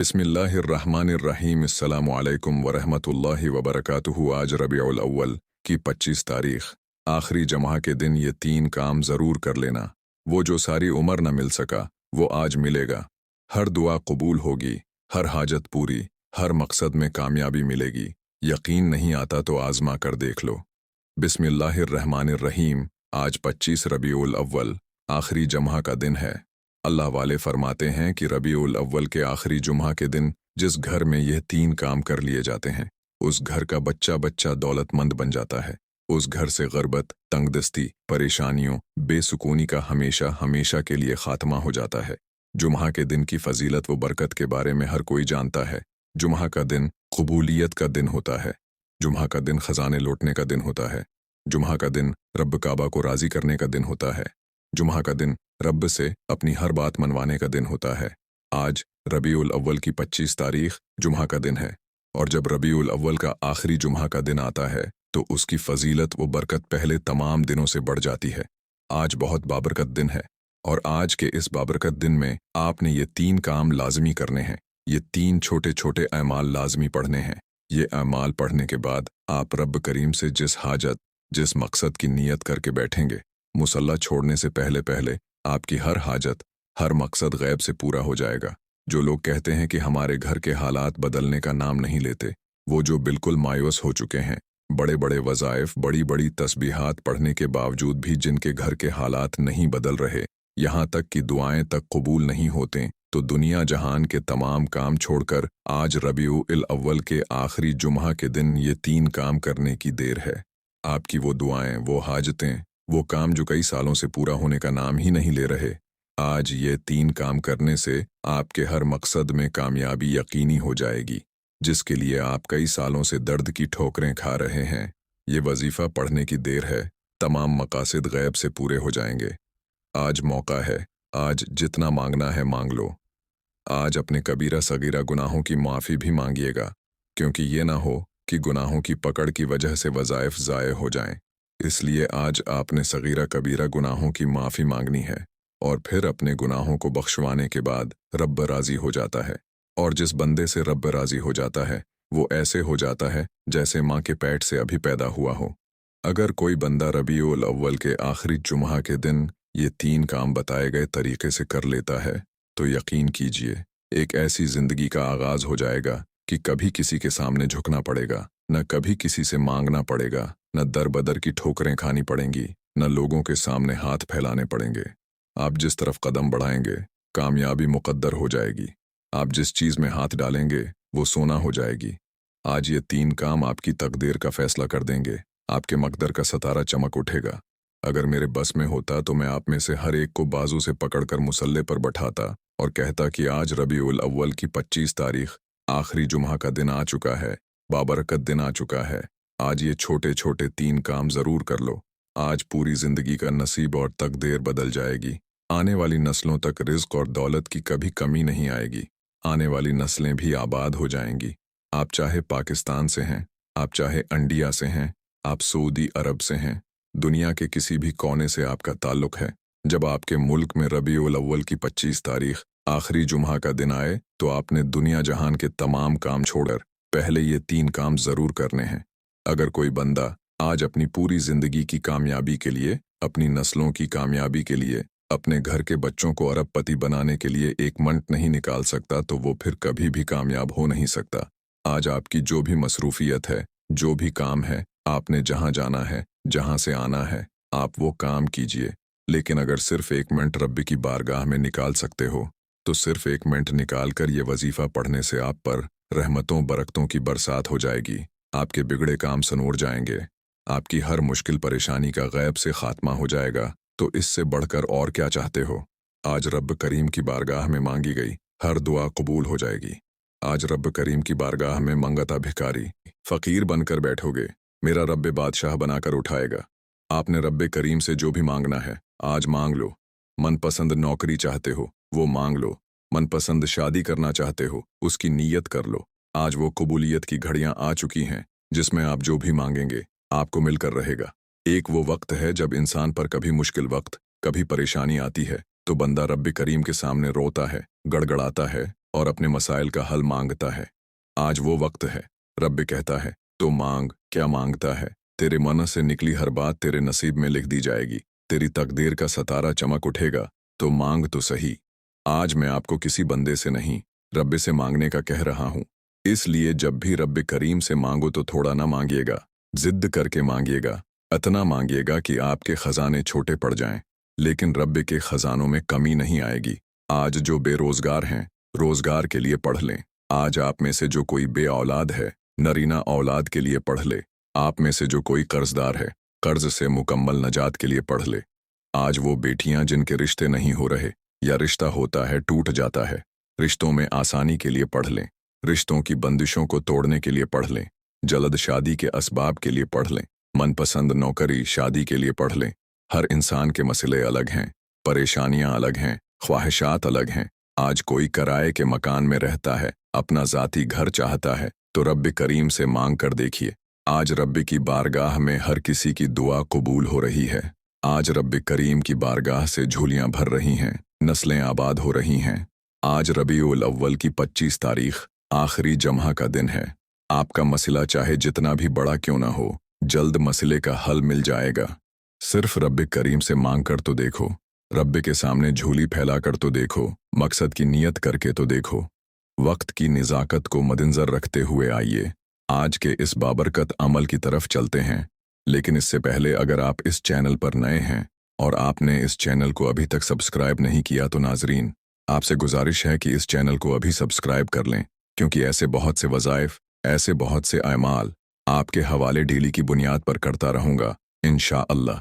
बिस्मिल्लाहिर्रहमानिर्रहीम अस्सलामु अलैकुम वरहमतुल्लाहि वबरकातुहू। आज रबीउल अव्वल की 25 तारीख, आखिरी जमा के दिन ये 3 काम ज़रूर कर लेना। वो जो सारी उम्र न मिल सका वो आज मिलेगा। हर दुआ कबूल होगी, हर हाजत पूरी, हर मकसद में कामयाबी मिलेगी। यकीन नहीं आता तो आज़मा कर देख लो। बिस्मिल्लाहिर्रहमानिर्रहीम। आज 25 रबीउल अव्वल आखिरी जमा का दिन है। अल्लाह वाले फरमाते हैं कि रबीउल अव्वल के आखिरी जुम्हा के दिन जिस घर में यह 3 काम कर लिए जाते हैं उस घर का बच्चा बच्चा दौलतमंद बन जाता है। उस घर से गरबत, तंगदस्ती, परेशानियों, बेसुकूनी का हमेशा हमेशा के लिए खात्मा हो जाता है। जुम्हा के दिन की फजीलत व बरकत के बारे में हर कोई जानता है। जुम्हा का दिन कबूलियत का दिन होता है। जुम्हा का दिन खजाने लौटने का दिन होता है। जुम्हा का दिन रब काबा को राज़ी करने का दिन होता है। जुम्हा का दिन रब से अपनी हर बात मनवाने का दिन होता है। आज रबीउल अव्वल की 25 तारीख जुम्हा का दिन है, और जब रबीउल अव्वल का आखिरी जुम्हा का दिन आता है तो उसकी फजीलत व बरकत पहले तमाम दिनों से बढ़ जाती है। आज बहुत बाबरकत दिन है, और आज के इस बाबरकत दिन में आपने ये 3 काम लाजमी करने हैं। ये 3 छोटे छोटे अमाल लाजमी पढ़ने हैं। ये अमाल पढ़ने के बाद आप रब करीम से जिस हाजत, जिस मकसद की नीयत करके बैठेंगे, मुसल्ला छोड़ने से पहले पहले आपकी हर हाजत, हर मकसद गैब से पूरा हो जाएगा। जो लोग कहते हैं कि हमारे घर के हालात बदलने का नाम नहीं लेते, वो जो बिल्कुल मायूस हो चुके हैं। बड़े बड़े वज़ाइफ, बड़ी बड़ी तस्बीहात पढ़ने के बावजूद भी जिनके घर के हालात नहीं बदल रहे, यहाँ तक कि दुआएं तक कबूल नहीं होते, तो दुनिया जहान के तमाम काम छोड़कर आज रबीउल अव्वल के आखिरी जुम्हा के दिन ये 3 काम करने की देर है। आपकी वो दुआएं, वो हाजतें, वो काम जो कई सालों से पूरा होने का नाम ही नहीं ले रहे, आज ये 3 काम करने से आपके हर मकसद में कामयाबी यकीनी हो जाएगी। जिसके लिए आप कई सालों से दर्द की ठोकरें खा रहे हैं, ये वजीफ़ा पढ़ने की देर है। तमाम मकासद गैब से पूरे हो जाएंगे। आज मौका है, आज जितना मांगना है मांग लो। आज अपने कबीरा सगीरा गुनाहों की माफ़ी भी मांगिएगा, क्योंकि ये ना हो कि गुनाहों की पकड़ की वजह से वज़ाइफ ज़ाये हो जाएं। इसलिए आज आपने सगीरा कबीरा गुनाहों की माफ़ी मांगनी है, और फिर अपने गुनाहों को बख्शवाने के बाद रब राज़ी हो जाता है। और जिस बंदे से रब राज़ी हो जाता है वो ऐसे हो जाता है जैसे माँ के पेट से अभी पैदा हुआ हो। अगर कोई बंदा रबीउल अव्वल के आखिरी जुम्हा के दिन ये 3 काम बताए गए तरीके से कर लेता है तो यकीन कीजिए एक ऐसी ज़िंदगी का आगाज़ हो जाएगा कि कभी किसी के सामने झुकना पड़ेगा, न कभी किसी से मांगना पड़ेगा, न दर बदर की ठोकरें खानी पड़ेंगी, न लोगों के सामने हाथ फैलाने पड़ेंगे। आप जिस तरफ कदम बढ़ाएंगे कामयाबी मुकद्दर हो जाएगी। आप जिस चीज़ में हाथ डालेंगे वो सोना हो जाएगी। आज ये 3 काम आपकी तकदीर का फैसला कर देंगे। आपके मकदर का सितारा चमक उठेगा। अगर मेरे बस में होता तो मैं आप में से हर एक को बाजू से पकड़कर मुसल्ले पर बैठाता और कहता कि आज रबीउल अव्वल की 25 तारीख, आखिरी जुम्हा का दिन आ चुका है, बाबरकत दिन आ चुका है। आज ये छोटे छोटे 3 काम ज़रूर कर लो। आज पूरी ज़िंदगी का नसीब और तकदीर बदल जाएगी। आने वाली नस्लों तक रिज़्क और दौलत की कभी कमी नहीं आएगी। आने वाली नस्लें भी आबाद हो जाएंगी। आप चाहे पाकिस्तान से हैं, आप चाहे इंडिया से हैं, आप सऊदी अरब से हैं, दुनिया के किसी भी कोने से आपका ताल्लुक़ है, जब आपके मुल्क में रबीउल अव्वल की 25 तारीख आखिरी जुम्हा का दिन आए तो आपने दुनिया जहान के तमाम काम छोड़कर पहले ये 3 काम ज़रूर करने हैं। अगर कोई बंदा आज अपनी पूरी ज़िंदगी की कामयाबी के लिए, अपनी नस्लों की कामयाबी के लिए, अपने घर के बच्चों को अरबपति बनाने के लिए 1 मिनट नहीं निकाल सकता तो वो फिर कभी भी कामयाब हो नहीं सकता। आज आपकी जो भी मसरूफियत है, जो भी काम है, आपने जहाँ जाना है, जहाँ से आना है, आप वो काम कीजिए। लेकिन अगर सिर्फ 1 मिनट रब की बारगाह में निकाल सकते हो तो सिर्फ 1 मिनट निकाल कर ये वजीफ़ा पढ़ने से आप पर रहमतों बरकतों की बरसात हो जाएगी। आपके बिगड़े काम सनूर जाएंगे। आपकी हर मुश्किल परेशानी का गैब से खात्मा हो जाएगा। तो इससे बढ़कर और क्या चाहते हो। आज रब करीम की बारगाह में मांगी गई हर दुआ कबूल हो जाएगी। आज रब करीम की बारगाह में मंगता भिखारी, फ़कीर बनकर बैठोगे, मेरा रब बादशाह बनाकर उठाएगा। आपने रब करीम से जो भी मांगना है आज मांग लो। मनपसंद नौकरी चाहते हो वो मांग लो। मनपसंद शादी करना चाहते हो उसकी नीयत कर लो। आज वो कबूलियत की घड़ियां आ चुकी हैं जिसमें आप जो भी मांगेंगे आपको मिलकर रहेगा। एक वो वक्त है जब इंसान पर कभी मुश्किल वक्त, कभी परेशानी आती है तो बंदा रब करीम के सामने रोता है, गड़गड़ाता है, और अपने मसाइल का हल मांगता है। आज वो वक्त है। रब कहता है, तो मांग, क्या मांगता है? तेरे मन से निकली हर बात तेरे नसीब में लिख दी जाएगी। तेरी तकदीर का सितारा चमक उठेगा, तो मांग तो सही। आज मैं आपको किसी बंदे से नहीं, रब से मांगने का कह रहा हूँ। इसलिए जब भी रब करीम से मांगो तो थोड़ा ना मांगिएगा, जिद्द करके मांगिएगा। इतना मांगिएगा कि आपके खजाने छोटे पड़ जाएं, लेकिन रब के खजानों में कमी नहीं आएगी। आज जो बेरोजगार हैं, रोजगार के लिए पढ़ लें। आज आप में से जो कोई बे औलाद है, नरीना औलाद के लिए पढ़ ले। आप में से जो कोई कर्जदार है, कर्ज से मुकम्मल नजात के लिए पढ़ ले। आज वो बेटियां जिनके रिश्ते नहीं हो रहे या रिश्ता होता है टूट जाता है, रिश्तों में आसानी के लिए पढ़ लें। रिश्तों की बंदिशों को तोड़ने के लिए पढ़ लें। जल्द शादी के असबाब के लिए पढ़ लें। मनपसंद नौकरी शादी के लिए पढ़ लें। हर इंसान के मसले अलग हैं, परेशानियां अलग हैं, ख्वाहिशात अलग हैं। आज कोई किराए के मकान में रहता है, अपना ज़ाती घर चाहता है, तो रब करीम से मांग कर देखिए। आज रब की बारगाह में हर किसी की दुआ कबूल हो रही है। आज रब करीम की बारगाह से झोलियां भर रही हैं, नस्लें आबाद हो रही हैं। आज रबीउल अव्वल की 25 तारीख आखिरी जम्हा का दिन है। आपका मसला चाहे जितना भी बड़ा क्यों ना हो, जल्द मसले का हल मिल जाएगा। सिर्फ रब करीम से मांग कर तो देखो, रब के सामने झोली फैला कर तो देखो, मकसद की नीयत करके तो देखो। वक्त की निज़ाकत को मद्देनज़र रखते हुए आइए आज के इस बाबरकत अमल की तरफ चलते हैं। लेकिन इससे पहले अगर आप इस चैनल पर नए हैं और आपने इस चैनल को अभी तक सब्सक्राइब नहीं किया तो नाजरीन, आपसे गुजारिश है कि इस चैनल को अभी सब्सक्राइब कर लें, क्योंकि ऐसे बहुत से वज़ाइफ, ऐसे बहुत से अमाल आपके हवाले डेली की बुनियाद पर करता रहूँगा इंशाअल्लाह।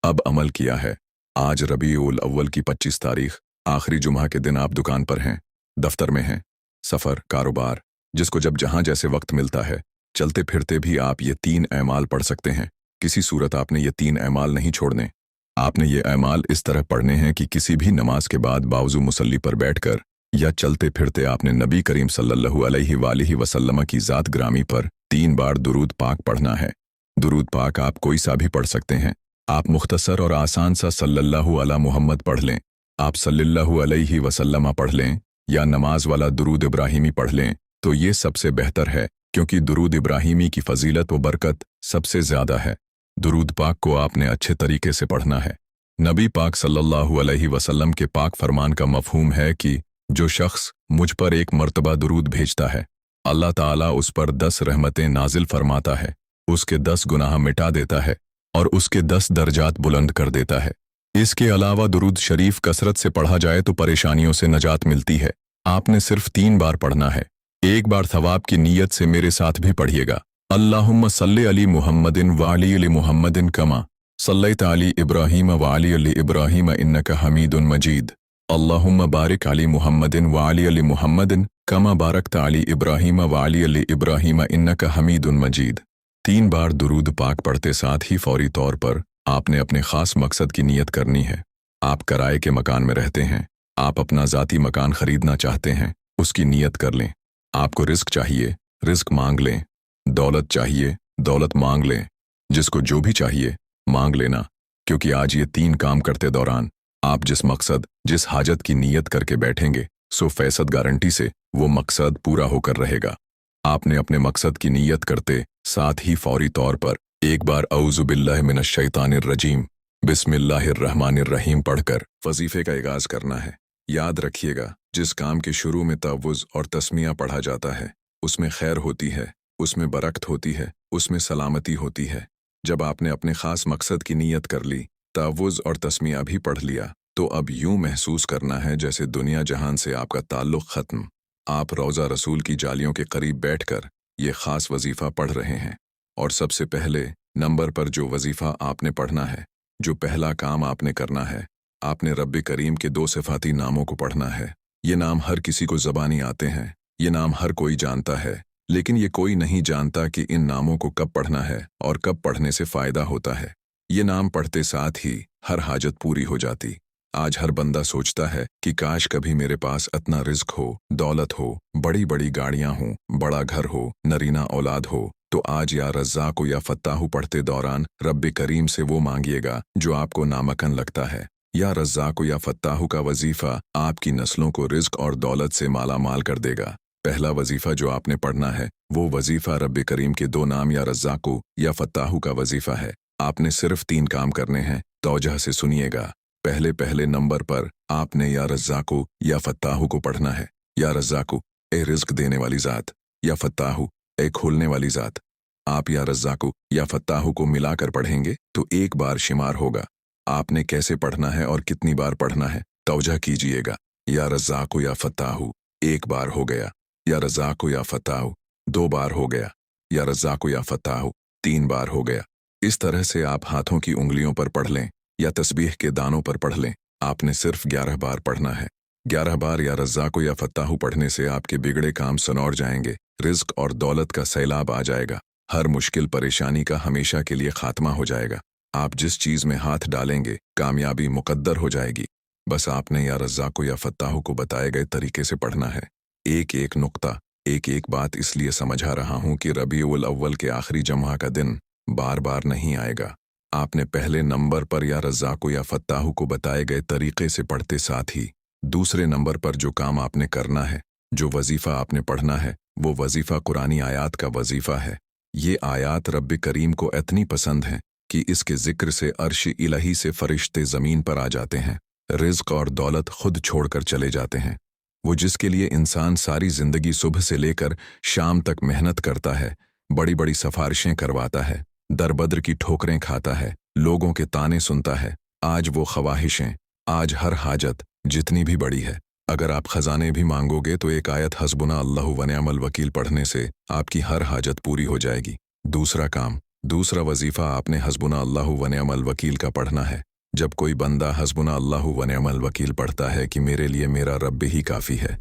अब अमल किया है। आज रबीउल अव्वल की 25 तारीख आखिरी जुम्मा के दिन आप दुकान पर हैं, दफ्तर में हैं, सफ़र, कारोबार, जिसको जब जहाँ जैसे वक्त मिलता है, चलते फिरते भी आप ये 3 अमाल पढ़ सकते हैं। किसी सूरत आपने ये 3 अमाल नहीं छोड़ने। आपने ये अमाल इस तरह पढ़ने हैं कि किसी भी नमाज के बाद बावजू मुसल्ली पर बैठकर या चलते फिरते आपने नबी करीम सल्लल्लाहु अलैहि वसल्लम की ज़ात ग्रामी पर 3 बार दुरूद पाक पढ़ना है। दुरूद पाक आप कोई सा भी पढ़ सकते हैं। आप मुख्तसर और आसान सा सल्लल्लाहु अला मुहम्मद पढ़ लें, आप सल्लल्लाहु अलैहि वसल्लम पढ़ लें, या नमाज वाला दुरूद इब्राहिमी पढ़ लें तो ये सबसे बेहतर है, क्योंकि दुरूद इब्राहिमी की फजीलत व बरकत सबसे ज़्यादा है। दुरूद पाक को आपने अच्छे तरीके से पढ़ना है। नबी पाक सल्लल्लाहु अलैहि वसल्लम के पाक फरमान का मफहूम है कि जो शख्स मुझ पर एक मर्तबा दुरूद भेजता है, अल्लाह ताला उस पर 10 रहमतें नाजिल फरमाता है, उसके 10 गुनाह मिटा देता है और उसके 10 दर्जात बुलंद कर देता है। इसके अलावा दुरूद शरीफ कसरत से पढ़ा जाए तो परेशानियों से नजात मिलती है। आपने सिर्फ 3 बार पढ़ना है। एक बार थवाब की नीयत से मेरे साथ भी पढ़िएगा। अल्लाहुम्मा सल्ली अली मुहम्मदिन व अली मुहम्मदिन कमा सल्लैत अली इब्राहीम व अली इब्राहीम इन्नका हमीदुन मजीद। अल्लाहुम्मा बारिक अली मुहम्मदिन व अली मुहम्मदिन कमा बारकत अली इब्राहीम व अली इब्राहीम इन्नका हमीदुन मजीद। 3 बार दुरूद पाक पढ़ते साथ ही फौरी तौर पर आपने अपने ख़ास मकसद की नीयत करनी है। आप किराए के मकान में रहते हैं, आप अपना ज़ाती मकान खरीदना चाहते हैं, उसकी नीयत कर लें। आपको रिस्क चाहिए, रिस्क मांग लें। दौलत चाहिए, दौलत मांग लें। जिसको जो भी चाहिए मांग लेना, क्योंकि आज ये 3 काम करते दौरान आप जिस मकसद, जिस हाजत की नीयत करके बैठेंगे, सो फैसद गारंटी से वो मकसद पूरा होकर रहेगा। आपने अपने मकसद की नीयत करते साथ ही फौरी तौर पर एक बार औज़ु बिल्लाहि मिनश शैतानिर रजीम बिस्मिल्लाहिर रहमानिर रहीम पढ़कर वजीफे का आगाज करना है। याद रखिएगा, जिस काम के शुरू में तवुज़ और तस्मिया पढ़ा जाता है, उसमें खैर होती है, उसमें बरकत होती है, उसमें सलामती होती है। जब आपने अपने ख़ास मकसद की नीयत कर ली, तवुज़ और तस्मिया भी पढ़ लिया, तो अब यूं महसूस करना है जैसे दुनिया जहान से आपका ताल्लुक़ ख़त्म। आप रोज़ा रसूल की जालियों के करीब बैठकर ये ख़ास वजीफ़ा पढ़ रहे हैं। और सबसे पहले नंबर पर जो वजीफ़ा आपने पढ़ना है, जो पहला काम आपने करना है, आपने रब्बे करीम के 2 सिफ़ाती नामों को पढ़ना है। ये नाम हर किसी को ज़बानी आते हैं, ये नाम हर कोई जानता है, लेकिन ये कोई नहीं जानता कि इन नामों को कब पढ़ना है और कब पढ़ने से फ़ायदा होता है। ये नाम पढ़ते साथ ही हर हाजत पूरी हो जाती। आज हर बंदा सोचता है कि काश कभी मेरे पास इतना रिज़्क हो, दौलत हो, बड़ी बड़ी गाड़ियाँ हों, बड़ा घर हो, नरीना औलाद हो। तो आज या रज़्ज़ाक़ या फ़त्ताहु पढ़ते दौरान रब्बे करीम से वो मांगिएगा जो आपको नामकन लगता है। या रज़्ज़ाक़ु या फ़त्ताहु का वजीफ़ा आपकी नस्लों को रिज़्क़ और दौलत से माला माल कर देगा। पहला वजीफ़ा जो आपने पढ़ना है वो वजीफ़ा रब करीम के दो नाम या रज़्ज़ाक़ु या फ़त्ताहु का वजीफ़ा है। आपने सिर्फ 3 काम करने हैं, तौजह से सुनिएगा। पहले नंबर पर आपने या रज़्ज़ाक़ु या फ़त्ताहु को पढ़ना है। या रज़्ज़ाक़ु, ए रिज़्क़ देने वाली ज़ात, या फ़त्ताहु, ए खोलने वाली ज़ात। आप या रज़्ज़ाक़ु या फ़त्ताहु को मिलाकर पढ़ेंगे तो एक बार शुमार होगा। आपने कैसे पढ़ना है और कितनी बार पढ़ना है, तौजह कीजिएगा। या रज़्ज़ाक़ु या फ़त्ताहु 1 बार हो गया, या रज़्ज़ाक़ु या फ़त्ताहु 2 बार हो गया, या रज़्ज़ाक़ु या फ़त्ताहु 3 बार हो गया। इस तरह से आप हाथों की उंगलियों पर पढ़ लें या तस्बीह के दानों पर पढ़ लें। आपने सिर्फ 11 बार पढ़ना है। 11 बार या रज़्ज़ाक़ु या फ़त्ताहु पढ़ने से आपके बिगड़े काम सनौर जाएंगे, रिज़्क़ और दौलत का सैलाब आ जाएगा। हर मुश्किल परेशानी का हमेशा के लिए खात्मा हो जाएगा। आप जिस चीज़ में हाथ डालेंगे कामयाबी मुक़द्दर हो जाएगी। बस आपने या रज़्ज़ाक़ु या फ़त्ताहु को बताए गए तरीके से पढ़ना है। एक एक नुक्ता, एक एक बात इसलिए समझा रहा हूँ कि रबीउल अव्वल के आखिरी जम्हा का दिन बार बार नहीं आएगा। आपने पहले नंबर पर या रज़्ज़ाक़ु या फ़त्ताहु को बताए गए तरीके से पढ़ते साथ ही दूसरे नंबर पर जो काम आपने करना है, जो वजीफ़ा आपने पढ़ना है, वो वजीफ़ा कुरानी आयात का वजीफ़ा है। ये आयात रब करीम को इतनी पसंद हैं कि इसके ज़िक्र से अर्श इलाही से फ़रिश्ते ज़मीन पर आ जाते हैं, रिज़्क़ और दौलत खुद छोड़कर चले जाते हैं। वो जिसके लिए इंसान सारी ज़िंदगी सुबह से लेकर शाम तक मेहनत करता है, बड़ी बड़ी सिफारिशें करवाता है, दरबदर की ठोकरें खाता है, लोगों के ताने सुनता है, आज वो ख्वाहिशें, आज हर हाजत जितनी भी बड़ी है, अगर आप ख़जाने भी मांगोगे तो एक आयत हस्बुना अल्लाहु व निअमल वकील पढ़ने से आपकी हर हाजत पूरी हो जाएगी। दूसरा काम, दूसरा वजीफ़ा आपने हस्बुना अल्लाहु व निअमल वकील का पढ़ना है। जब कोई बंदा हस्बुना अल्लाहु व निअमल वकील पढ़ता है कि मेरे लिए मेरा रब ही काफ़ी है,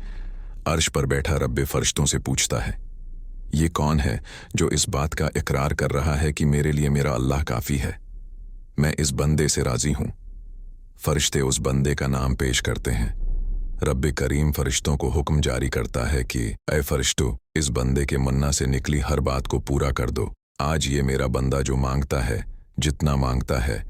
अर्श पर बैठा रब फरिश्तों से पूछता है, ये कौन है जो इस बात का इकरार कर रहा है कि मेरे लिए मेरा अल्लाह काफ़ी है? मैं इस बंदे से राज़ी हूँ। फरिश्ते उस बंदे का नाम पेश करते हैं। रब करीम फरिश्तों को हुक्म जारी करता है कि ऐ फरिश्तों, इस बंदे के मन्ना से निकली हर बात को पूरा कर दो। आज ये मेरा बंदा जो मांगता है, जितना मांगता है,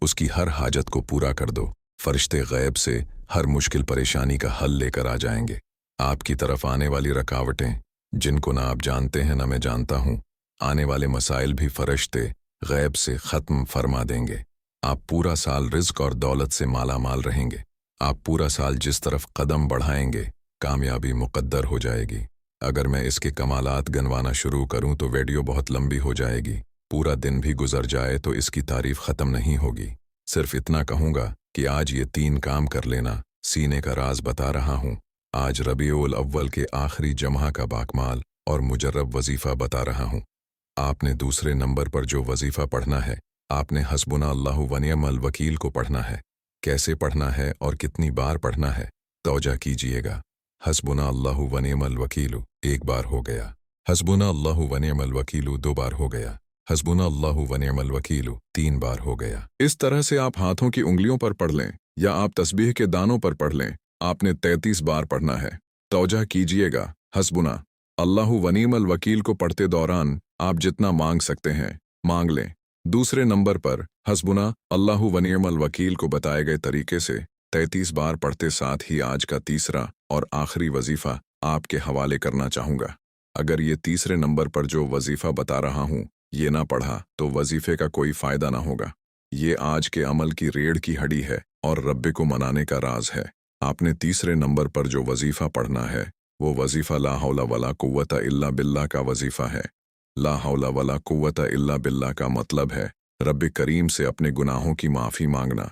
उसकी हर हाजत को पूरा कर दो। फरिश्ते गैब से हर मुश्किल परेशानी का हल लेकर आ जाएंगे। आपकी तरफ आने वाली रकावटें, जिनको ना आप जानते हैं ना मैं जानता हूँ, आने वाले मसाइल भी फरिश्ते गैब से ख़त्म फरमा देंगे। आप पूरा साल रिज़्क़ और दौलत से माला माल रहेंगे। आप पूरा साल जिस तरफ कदम बढ़ाएंगे कामयाबी मुक़द्दर हो जाएगी। अगर मैं इसके कमालात गनवाना शुरू करूं तो वीडियो बहुत लंबी हो जाएगी। पूरा दिन भी गुजर जाए तो इसकी तारीफ़ ख़त्म नहीं होगी। सिर्फ इतना कहूँगा कि आज ये 3 काम कर लेना। सीने का राज बता रहा हूँ। आज रबीउल अव्वल के आखिरी जम्हा का बाकमाल और मुजर्रब वजीफ़ा बता रहा हूँ। आपने दूसरे नंबर पर जो वजीफ़ा पढ़ना है, आपने हस्बुना अल्लाहु व निअमल वकील को पढ़ना है। कैसे पढ़ना है और कितनी बार पढ़ना है, तौजह कीजिएगा। हस्बुना अल्लाहु व निअमल वकीलु 1 बार हो गया, हस्बुना अल्लाहु व निअमल वकीलु 2 बार हो गया, हस्बुना अल्लाहु व निअमल वकीलु 3 बार हो गया। इस तरह से आप हाथों की उंगलियों पर पढ़ लें या आप तस्बीह के दानों पर पढ़ लें। आपने 33 बार पढ़ना है। तौजह कीजिएगा। हस्बुना अल्लाहु व निअमल वकील को पढ़ते दौरान आप जितना मांग सकते हैं मांग लें। दूसरे नंबर पर हस्बुना अल्लाहु व निअमल वकील को बताए गए तरीके से 33 बार पढ़ते साथ ही आज का तीसरा और आखिरी वजीफ़ा आपके हवाले करना चाहूँगा। अगर ये तीसरे नंबर पर जो वजीफ़ा बता रहा हूँ ये ना पढ़ा तो वजीफ़े का कोई फ़ायदा ना होगा। ये आज के अमल की रीढ़ की हड्डी है और रब्बे को मनाने का राज है। आपने तीसरे नंबर पर जो वजीफ़ा पढ़ना है वो वजीफ़ा ला हौला वला कुव्वता इल्ला बिल्ला का वजीफ़ा है। ला हौला वला कुव्वता इल्ला बिल्ला का मतलब है रब करीम से अपने गुनाहों की माफ़ी मांगना,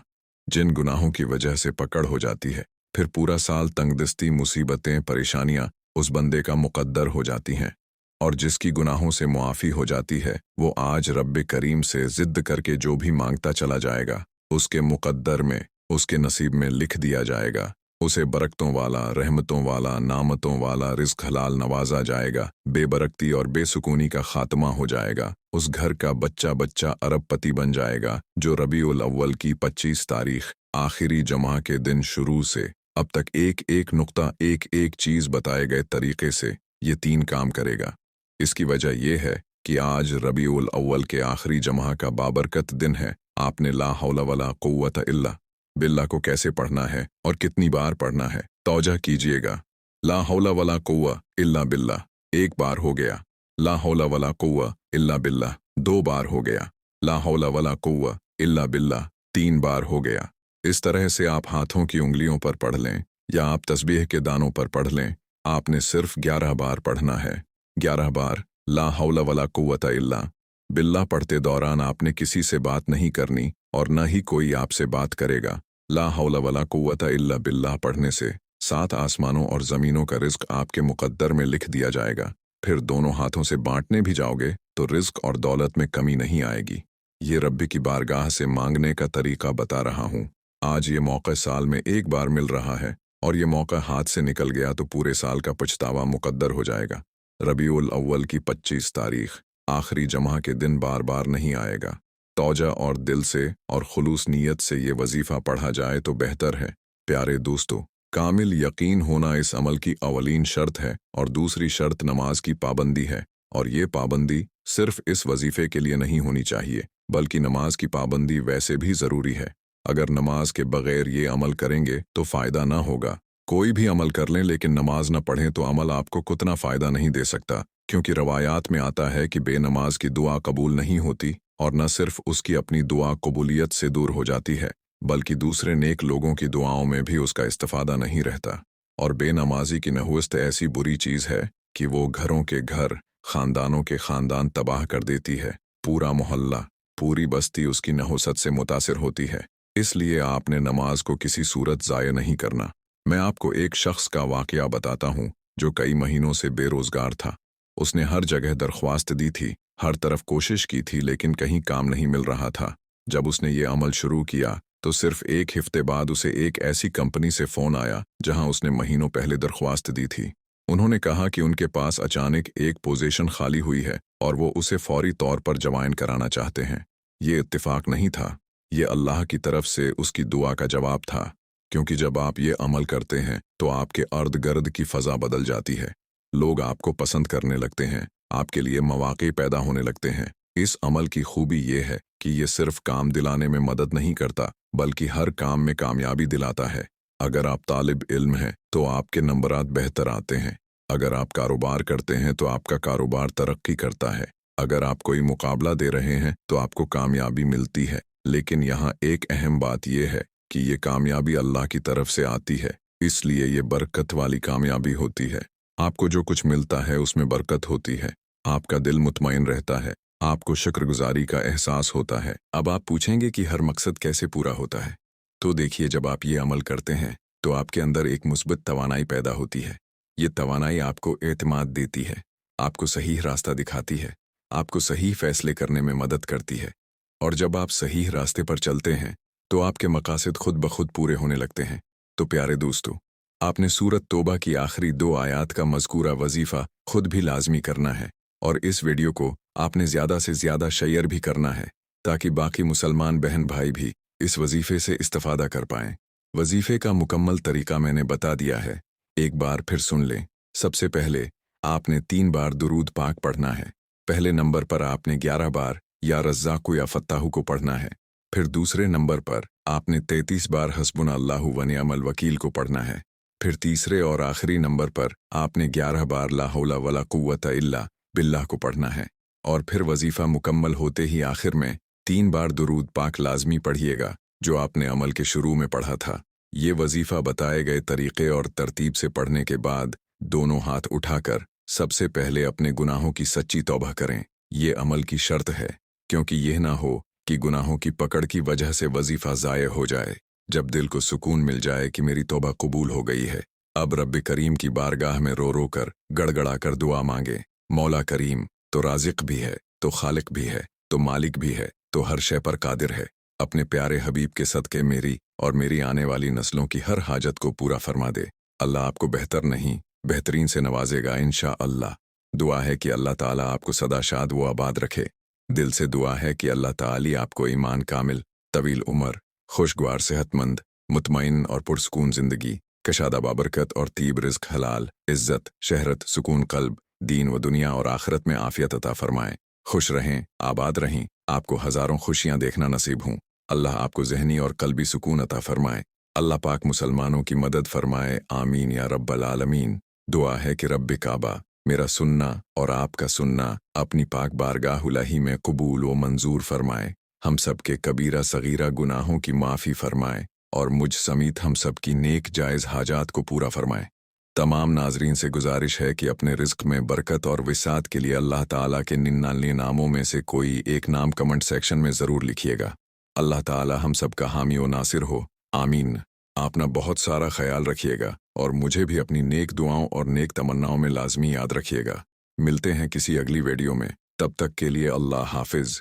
जिन गुनाहों की वजह से पकड़ हो जाती है, फिर पूरा साल तंगदस्ती, मुसीबतें, परेशानियां उस बंदे का मुक़द्दर हो जाती हैं। और जिसकी गुनाहों से मुआफ़ी हो जाती है वो आज रब करीम से ज़िद्द करके जो भी मांगता चला जाएगा उसके मुक़द्दर में, उसके नसीब में लिख दिया जाएगा। उसे बरकतों वाला, रहमतों वाला, नामतों वाला रिज़्क़ हलाल नवाजा जाएगा। बेबरकती और बेसुकूनी का खात्मा हो जाएगा। उस घर का बच्चा बच्चा अरबपति बन जाएगा। जो रबीउल अव्वल की 25 तारीख़ आखिरी जमा के दिन शुरू से अब तक एक एक नुक्ता, एक एक चीज़ बताए गए तरीके से ये 3 काम करेगा। इसकी वजह यह है कि आज रबीउल अव्वल के आखिरी जमा का बाबरकत दिन है। आपने ला हौला वला कुव्वता इल्ला बिल्ला को कैसे पढ़ना है और कितनी बार पढ़ना है, तौजह कीजिएगा। ला हौला वला कुव्वा इल्ला बिल्ला, एक बार हो गया। ला हौला वला कुव्वा इल्ला बिल्ला, दो बार हो गया। ला हौला वला कुव्वा इल्ला बिल्ला, तीन बार हो गया। इस तरह से आप हाथों की उंगलियों पर पढ़ लें या आप तस्बीह के दानों पर पढ़ लें। आपने सिर्फ 11 बार पढ़ना है। 11 बार ला हौला वला कुव्वता इल्ला बिल्ला पढ़ते दौरान आपने किसी से बात नहीं करनी और न ही कोई आपसे बात करेगा। ला हौला वला कुव्वता इल्ला बिल्ला पढ़ने से 7 आसमानों और ज़मीनों का रिज़्क आपके मुक़द्दर में लिख दिया जाएगा। फिर दोनों हाथों से बांटने भी जाओगे तो रिज़्क और दौलत में कमी नहीं आएगी। ये रब्बी की बारगाह से मांगने का तरीका बता रहा हूँ। आज ये मौका साल में एक बार मिल रहा है और ये मौका हाथ से निकल गया तो पूरे साल का पछतावा मुक़द्दर हो जाएगा। रबीउल अव्वल की 25 तारीख आखिरी जमा के दिन बार बार नहीं आएगा। तौजा और दिल से और खुलूस नीयत से ये वजीफ़ा पढ़ा जाए तो बेहतर है। प्यारे दोस्तों, कामिल यकीन होना इस अमल की अवलीन शर्त है और दूसरी शर्त नमाज की पाबंदी है। और ये पाबंदी सिर्फ इस वजीफ़े के लिए नहीं होनी चाहिए, बल्कि नमाज की पाबंदी वैसे भी ज़रूरी है। अगर नमाज के बग़ैर ये अमल करेंगे तो फ़ायदा ना होगा। कोई भी अमल कर लें लेकिन नमाज न पढ़ें तो अमल आपको कुतना फ़ायदा नहीं दे सकता, क्योंकि रवायात में आता है कि बेनमाज की दुआ कबूल नहीं होती और न सिर्फ उसकी अपनी दुआ कबूलियत से दूर हो जाती है, बल्कि दूसरे नेक लोगों की दुआओं में भी उसका इस्तिफ़ादा नहीं रहता। और बेनमाजी की नहुस्त ऐसी बुरी चीज़ है कि वो घरों के घर, ख़ानदानों के ख़ानदान तबाह कर देती है। पूरा मोहल्ला, पूरी बस्ती उसकी नहुसत से मुतासिर होती है। इसलिए आपने नमाज को किसी सूरत ज़ाया नहीं करना। मैं आपको एक शख्स का वाक़या बताता हूँ जो कई महीनों से बेरोज़गार था। उसने हर जगह दरख्वास्त दी थी, हर तरफ कोशिश की थी, लेकिन कहीं काम नहीं मिल रहा था। जब उसने ये अमल शुरू किया तो सिर्फ एक हफ्ते बाद उसे एक ऐसी कंपनी से फ़ोन आया जहां उसने महीनों पहले दरख्वास्त दी थी। उन्होंने कहा कि उनके पास अचानक एक पोजीशन खाली हुई है और वो उसे फौरी तौर पर जवाइन कराना चाहते हैं। ये इत्तिफाक नहीं था, ये अल्लाह की तरफ से उसकी दुआ का जवाब था, क्योंकि जब आप ये अमल करते हैं तो आपके अर्द गिर्द की फ़ज़ा बदल जाती है। लोग आपको पसंद करने लगते हैं, आपके लिए मौक़े पैदा होने लगते हैं। इस अमल की खूबी ये है कि ये सिर्फ काम दिलाने में मदद नहीं करता, बल्कि हर काम में कामयाबी दिलाता है। अगर आप तालिब इल्म हैं तो आपके नंबरात बेहतर आते हैं। अगर आप कारोबार करते हैं तो आपका कारोबार तरक्की करता है। अगर आप कोई मुकाबला दे रहे हैं तो आपको कामयाबी मिलती है। लेकिन यहाँ एक अहम बात यह है कि ये कामयाबी अल्लाह की तरफ से आती है, इसलिए ये बरकत वाली कामयाबी होती है। आपको जो कुछ मिलता है उसमें बरकत होती है, आपका दिल मुतमईन रहता है, आपको शुक्रगुजारी का एहसास होता है। अब आप पूछेंगे कि हर मकसद कैसे पूरा होता है? तो देखिए, जब आप ये अमल करते हैं तो आपके अंदर एक मुस्बत तवानाई पैदा होती है। ये तवानाई आपको एतमाद देती है, आपको सही रास्ता दिखाती है, आपको सही फैसले करने में मदद करती है। और जब आप सही रास्ते पर चलते हैं तो आपके मकासद खुद ब खुद पूरे होने लगते हैं। तो प्यारे दोस्तों, आपने सूरत तौबा की आखिरी 2 आयात का मज़कूरा वजीफ़ा खुद भी लाजमी करना है और इस वीडियो को आपने ज़्यादा से ज़्यादा शेयर भी करना है ताकि बाकी मुसलमान बहन भाई भी इस वजीफ़े से इस्तिफ़ादा कर पाएँ। वजीफ़े का मुकम्मल तरीका मैंने बता दिया है, एक बार फिर सुन लें। सबसे पहले आपने 3 बार दुरूद पाक पढ़ना है। पहले नंबर पर आपने 11 बार या रज़्ज़ाक़ु या फ़त्ताहु को पढ़ना है। फिर दूसरे नंबर पर आपने 33 बार हस्बुना अल्लाहु व निअमल वकील को पढ़ना है। फिर तीसरे और आखिरी नंबर पर आपने 11 बार ला हौला वला कुव्वता इल्ला बिल्लाह को पढ़ना है। और फिर वजीफ़ा मुकम्मल होते ही आखिर में 3 बार दुरूद पाक लाजमी पढ़िएगा, जो आपने अमल के शुरू में पढ़ा था। ये वजीफ़ा बताए गए तरीक़े और तरतीब से पढ़ने के बाद दोनों हाथ उठाकर सबसे पहले अपने गुनाहों की सच्ची तौबा करें। ये अमल की शर्त है, क्योंकि यह ना हो कि गुनाहों की पकड़ की वजह से वजीफ़ा ज़ाया हो जाए। जब दिल को सुकून मिल जाए कि मेरी तौबा कबूल हो गई है, अब रब्बे करीम की बारगाह में रो रो कर गड़गड़ा कर दुआ मांगे। मौला करीम तो राज़िक भी है, तो खालिक भी है, तो मालिक भी है, तो हर शय पर कादिर है। अपने प्यारे हबीब के सदक़े मेरी और मेरी आने वाली नस्लों की हर हाजत को पूरा फरमा दे। अल्लाह आपको बेहतर नहीं बेहतरीन से नवाजेगा इंशाअल्लाह। दुआ है कि अल्लाह ताला आपको सदा शाद व आबाद रखे। दिल से दुआ है कि अल्लाह ताली आपको ईमान कामिल, तवील उम्र, खुशगवार, सेहतमंद, मुतमईन और पुरसकून ज़िंदगी, कशादा बाबरकत और तीब रिज़्क, हलाल, इज़्ज़त, शहरत, सुकून क़ल्ब, दीन व दुनिया और आखिरत में आफ़ियत अता फ़रमाएँ। खुश रहें, आबाद रहें, आपको हज़ारों खुशियाँ देखना नसीब हों। अल्लाह आपको ज़हनी और क़ल्बी सुकून अता फ़रमाए। अल्लाह पाक मुसलमानों की मदद फ़रमाए, आमीन या रब्बल आलमीन। दुआ है कि रब्बे काबा मेरा सुनना और आपका सुनना अपनी पाक बारगाह-उलही में कबूल व मंजूर फ़रमाए। हम सब के कबीरा सगीरा गुनाहों की माफ़ी फ़रमाए और मुझ समीत हम सब की नेक जायज़ हाजात को पूरा फ़रमाए। तमाम नाज़रीन से गुजारिश है कि अपने रिज़्क़ में बरकत और विसात के लिए अल्लाह ताला के 99 नामों में से कोई एक नाम कमेंट सेक्शन में ज़रूर लिखिएगा। अल्लाह ताला हम सब का हामी व नासिर हो, आमीन। अपना बहुत सारा ख्याल रखिएगा और मुझे भी अपनी नेक दुआओं और नेक तमन्नाओं में लाजमी याद रखिएगा। मिलते हैं किसी अगली वीडियो में, तब तक के लिए अल्लाह हाफिज़।